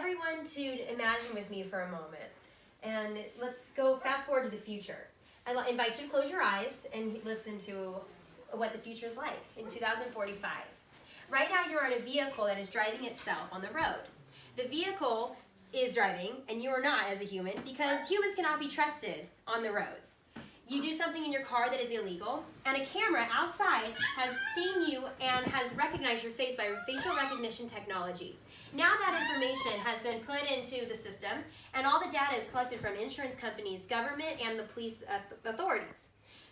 everyone to imagine with me for a moment. And let's go fast forward to the future. I invite you to close your eyes and listen to what the future is like in 2045. Right now you're in a vehicle that is driving itself on the road. The vehicle is driving and you are not as a human because humans cannot be trusted on the roads. You do something in your car that is illegal, and a camera outside has seen you and has recognized your face by facial recognition technology. Now that information has been put into the system, and all the data is collected from insurance companies, government, and the police authorities.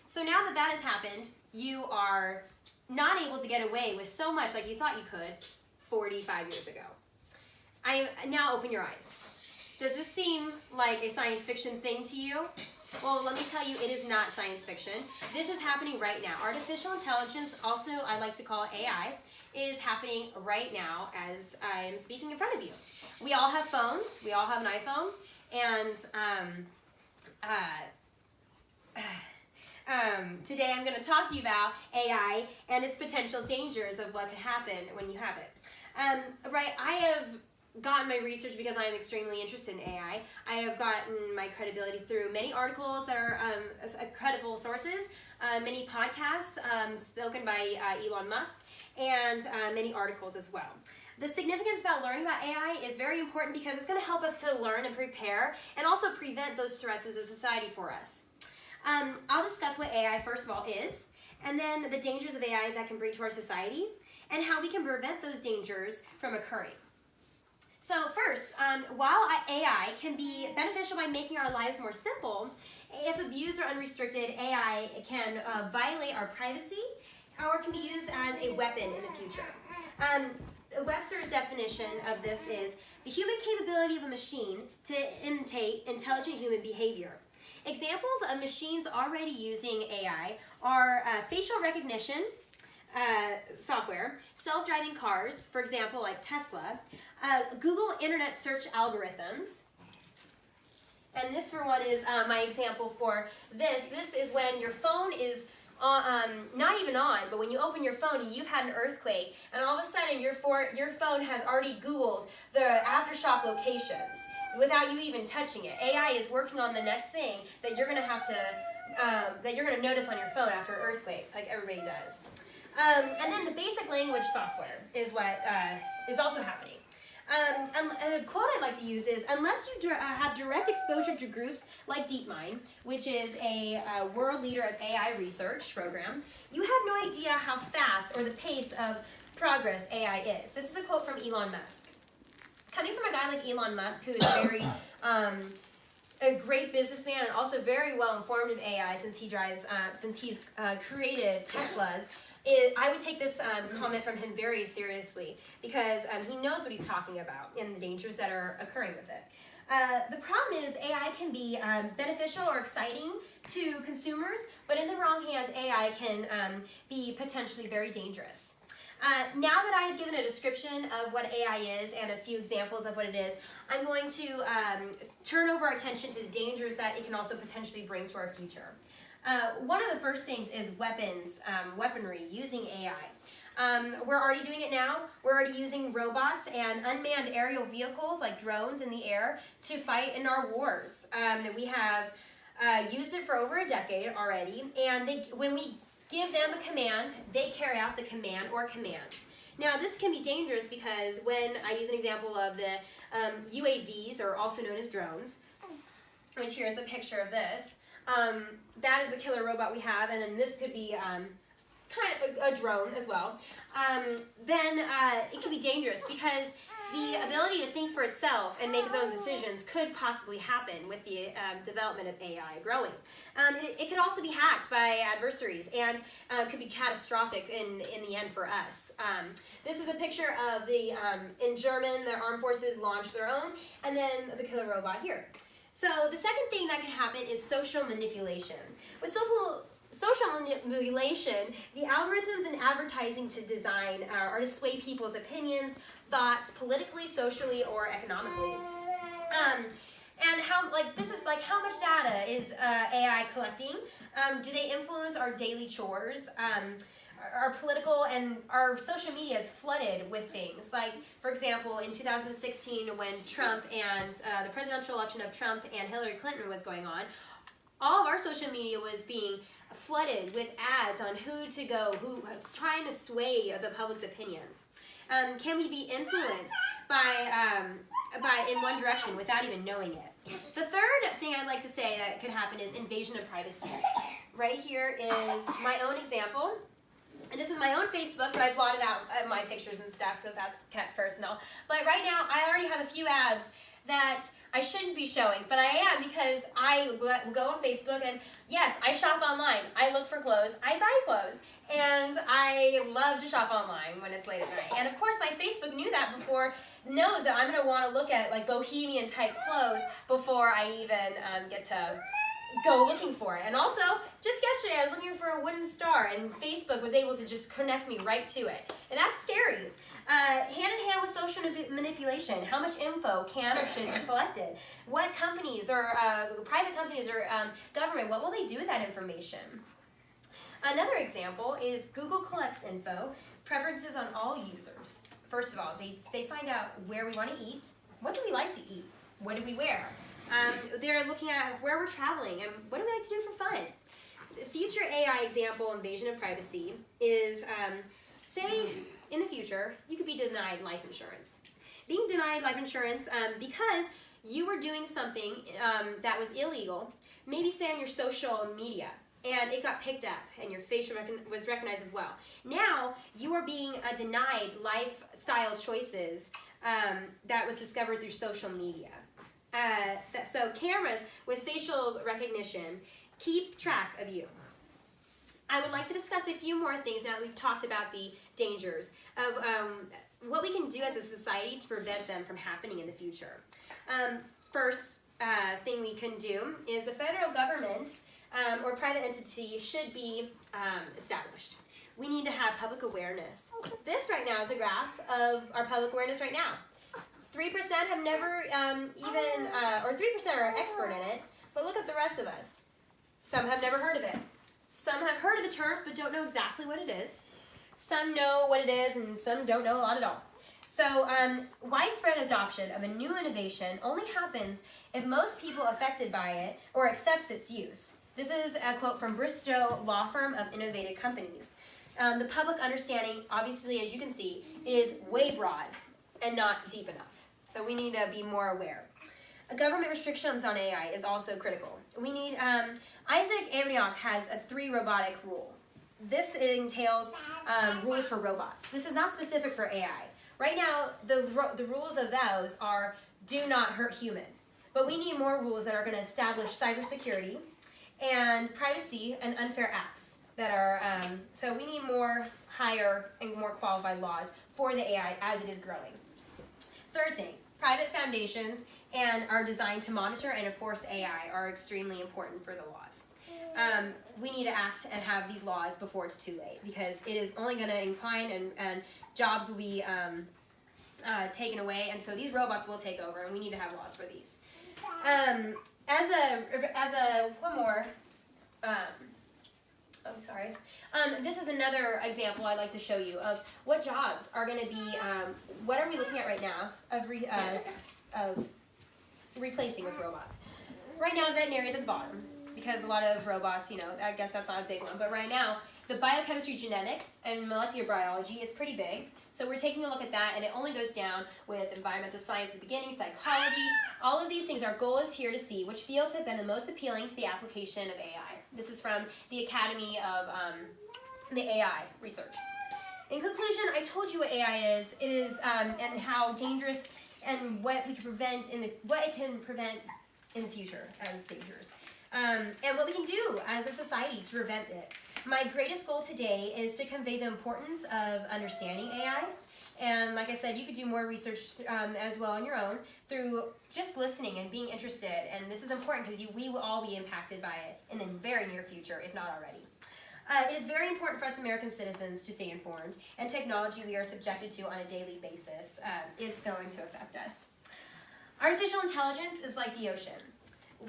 So now that that has happened, you are not able to get away with so much like you thought you could 45 years ago. Now open your eyes. Does this seem like a science fiction thing to you? Well, let me tell you, it is not science fiction. This is happening right now. Artificial intelligence, also I like to call it AI, is happening right now as I'm speaking in front of you. We all have phones. We all have an iPhone. And today I'm going to talk to you about AI and its potential dangers of what could happen when you have it. I have gotten my research because I am extremely interested in AI. I have gotten my credibility through many articles that are credible sources, many podcasts spoken by Elon Musk, and many articles as well. The significance about learning about AI is very important because it's going to help us to learn and prepare and also prevent those threats as a society for us. I'll discuss what AI first of all is, and then the dangers of AI that can bring to our society, and how we can prevent those dangers from occurring. So first, while AI can be beneficial by making our lives more simple, if abused or unrestricted, AI can violate our privacy or can be used as a weapon in the future. Webster's definition of this is the human capability of a machine to imitate intelligent human behavior. Examples of machines already using AI are facial recognition software, self-driving cars, for example, like Tesla, Google Internet search algorithms, and this for one is my example for this. This is when your phone is not even on, but when you open your phone, you've had an earthquake, and all of a sudden your phone has already Googled the aftershock locations without you even touching it. AI is working on the next thing that you're going to have to, that you're going to notice on your phone after an earthquake, like everybody does. And then the basic language software is what is also happening. And a quote I like to use is, unless you have direct exposure to groups like DeepMind, which is a world leader of AI research program, you have no idea how fast or the pace of progress AI is. This is a quote from Elon Musk. Coming from a guy like Elon Musk, who is very a great businessman and also very well informed in AI since he's created Teslas, I would take this comment from him very seriously because he knows what he's talking about and the dangers that are occurring with it. The problem is AI can be beneficial or exciting to consumers, but in the wrong hands, AI can be potentially very dangerous. Now that I have given a description of what AI is and a few examples of what it is, I'm going to turn over our attention to the dangers that it can also potentially bring to our future. One of the first things is weaponry using AI. We're already doing it now. We're already using robots and unmanned aerial vehicles like drones in the air to fight in our wars. We have used it for over a decade already, and when we give them a command, they carry out the command or commands. Now this can be dangerous because when I use an example of the UAVs, or also known as drones, which here's the picture of this, that is the killer robot we have, and then this could be kind of a drone as well. Then it can be dangerous because the ability to think for itself and make its own decisions could possibly happen with the development of AI growing. It could also be hacked by adversaries and could be catastrophic in the end for us. This is a picture of in German, the armed forces launched their own, and then the killer robot here. So the second thing that can happen is social manipulation. With social manipulation, the algorithms and advertising to design are to sway people's opinions, thoughts, politically, socially, or economically. And how much data is AI collecting? Do they influence our daily chores? our political and our social media is flooded with things. Like, for example, in 2016 when Trump and the presidential election of Trump and Hillary Clinton was going on, all of our social media was being flooded with ads on who to go, who's trying to sway the public's opinions. Can we be influenced by in one direction without even knowing it? The third thing I'd like to say that could happen is invasion of privacy. Right here is my own example. And this is my own Facebook, but I blotted out my pictures and stuff, so that's kept personal. But right now, I already have a few ads that I shouldn't be showing, but I am because I go on Facebook and yes, I shop online. I look for clothes. I buy clothes. And I love to shop online when it's late at night. And of course, my Facebook knows that I'm going to want to look at like bohemian type clothes before I even get to go looking for it. And also, just yesterday I was looking for a wooden star and Facebook was able to just connect me right to it. And that's scary. Hand in hand with social manipulation, how much info can or should be collected? What companies or private companies or government, what will they do with that information? Another example is Google collects info, preferences on all users. First of all, they find out where we want to eat, what do we like to eat, what do we wear? They're looking at where we're traveling and what do we like to do for fun. The future AI example, invasion of privacy, is say in the future you could be denied life insurance. Being denied life insurance because you were doing something that was illegal, maybe say on your social media, and it got picked up and your face was recognized as well. Now you are being denied lifestyle choices that was discovered through social media. So cameras with facial recognition keep track of you. I would like to discuss a few more things now that we've talked about the dangers of what we can do as a society to prevent them from happening in the future. First thing we can do is the federal government or private entity should be established. We need to have public awareness. This right now is a graph of our public awareness right now. 3% have never or 3% are expert in it, but look at the rest of us. Some have never heard of it. Some have heard of the terms but don't know exactly what it is. Some know what it is and some don't know a lot at all. So widespread adoption of a new innovation only happens if most people affected by it or accepts its use. This is a quote from Bristow Law Firm of Innovative Companies. The public understanding, obviously, as you can see, is way broad and not deep enough. So we need to be more aware. Government restrictions on AI is also critical. We need, Isaac Amnioc has a 3 robotic rule. This entails rules for robots. This is not specific for AI. Right now, the rules of those are do not hurt human. But we need more rules that are going to establish cybersecurity and privacy and unfair acts that are, so we need more higher and more qualified laws for the AI as it is growing. Third thing, private foundations and are designed to monitor and enforce AI are extremely important for the laws. We need to act and have these laws before it's too late because it is only going to incline and jobs will be taken away, and so these robots will take over and we need to have laws for these. One more, this is another example I'd like to show you of what jobs are going to be, what are we looking at right now of replacing with robots. Right now, veterinary is at the bottom because a lot of robots, I guess that's not a big one, but right now, the biochemistry, genetics, and molecular biology is pretty big. So we're taking a look at that, and it only goes down with environmental science at the beginning, psychology. All of these things, our goal is here to see which fields have been the most appealing to the application of AI. This is from the Academy of the AI Research. In conclusion, I told you what AI is. It is and how dangerous and what we can prevent what it can prevent in the future as dangers, and what we can do as a society to prevent it. My greatest goal today is to convey the importance of understanding AI. And like I said, you could do more research as well on your own through just listening and being interested. And this is important because we will all be impacted by it in the very near future, if not already. It is very important for us American citizens to stay informed. And technology we are subjected to on a daily basis is going to affect us. Artificial intelligence is like the ocean.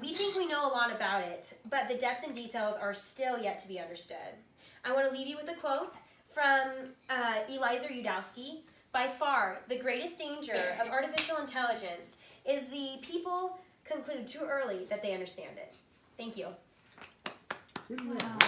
We think we know a lot about it, but the depths and details are still yet to be understood. I want to leave you with a quote from Eliezer Yudkowsky. By far, the greatest danger of artificial intelligence is the people conclude too early that they understand it. Thank you. Wow.